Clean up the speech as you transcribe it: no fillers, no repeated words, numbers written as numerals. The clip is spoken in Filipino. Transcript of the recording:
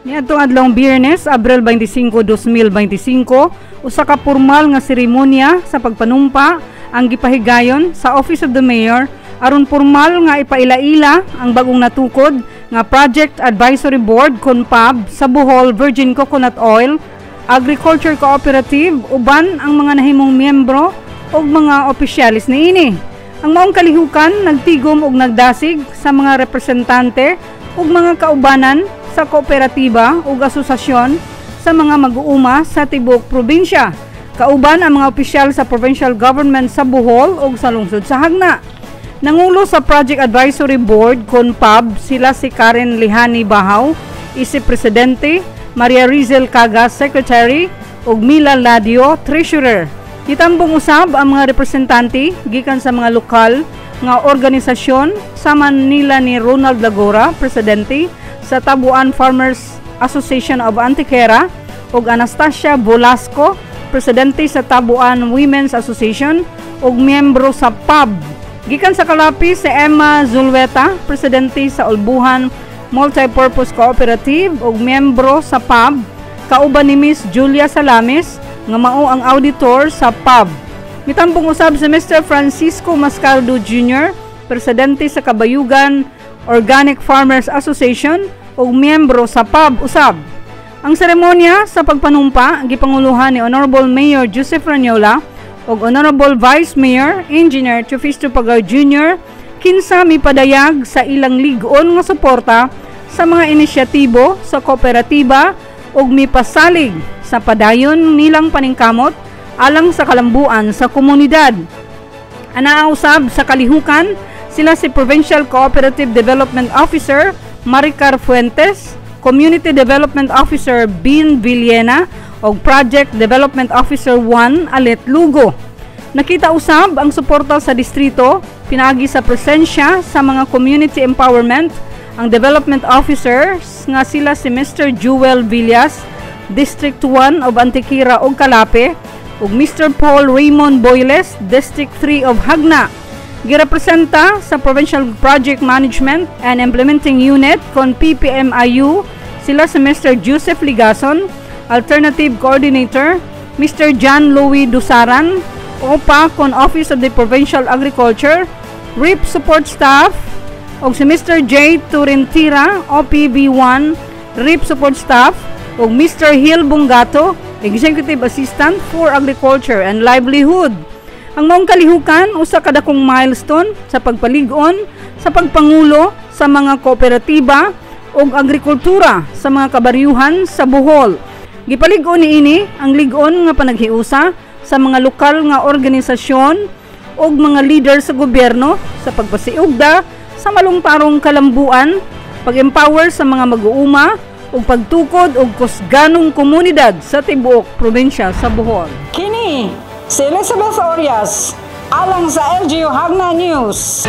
Niadtong adlawng Biyernes, Abril 25, 2025, usa ka formal nga seremonya sa pagpanumpa ang gipahigayon sa Office of the Mayor aron formal nga ipailaila ang bagong natukod nga Project Advisory Board CONPAB sa Bohol Virgin Coconut Oil Agriculture Cooperative uban ang mga nahimong miyembro ug mga opisyalis niini. Ang maong kalihukan nagtigom ug nagdasig sa mga representante ug mga kaubanan sa kooperatiba ug asosasyon sa mga mag-uuma sa tibuok probinsya. Kauban ang mga opisyal sa provincial government sa Bohol ug sa lungsod sa Hagna. Nangulo sa Project Advisory Board CONPAB sila si Karen Lihani Bahaw, Isip Presidente, Maria Rizel Cagas, Secretary, ug Mila Ladio, Treasurer. Gitambong usab ang mga representante gikan sa mga lokal nga organisasyon sama nila ni Ronald Lagora, Presidente sa Tabuan Farmers Association of Antiquera, ug Anastasia Bolasco, Presidente sa Tabuan Women's Association ug miyembro sa PAB. Gikan sa Kalapi si Emma Zulweta, Presidente sa Ulbuhan Multipurpose Cooperative ug miyembro sa PAB. Kauban ni Miss Julia Salamis nga mao ang auditor sa PAB. Mitambong usab si Mr. Francisco Mascardo Jr., Presidente sa Kabayugan Organic Farmers Association ug miyembro sa PAB usab. Ang seremonya sa pagpanumpa gipanguluhan ni Honorable Mayor Joseph Ranyola ug Honorable Vice Mayor Engineer Teofisto Pagao Jr. kinsa mipadayag sa ilang lig-on nga suporta sa mga inisyatibo sa kooperatiba ug mipasalig sa padayon nilang paningkamot alang sa kalambuan sa komunidad. Anaa usab sa kalihukan sila si Provincial Cooperative Development Officer Maricar Fuentes, Community Development Officer Bin Villena o Project Development Officer 1 Alet Lugo. Nakita usab ang suporta sa distrito pinaagi sa presensya sa mga community empowerment ang development officers nga sila si Mr. Jewel Villas, District 1 of Antiquera ug Kalape ug Mr. Paul Raymond Boyles, District 3 of Hagna. Girepresenta sa Provincial Project Management and Implementing Unit kon PPMIU sila si Mr. Joseph Ligason, Alternative Coordinator, Mr. John Louis Dusaran, OPA kon Office of the Provincial Agriculture, RIP Support Staff, ug si Mr. J. Turintira, OPB1, RIP Support Staff, ug Mr. Hill Bungato, Executive Assistant for Agriculture and Livelihood. Ang maong kalihukan usa ka dakong milestone sa pagpalig-on sa pagpangulo sa mga kooperatiba ug agrikultura sa mga kabaryuhan sa Bohol. Gipalig-on niini ang lig-on nga panaghiusa sa mga lokal nga organisasyon ug mga leader sa gobyerno sa pagpasiugda sa malungtarong kalambuan, pag-empower sa mga mag-uuma ug pagtukod og kusganong komunidad sa tibuok probinsya sa Bohol. Kini si Elizabeth Orias alang sa LGU Hagna News.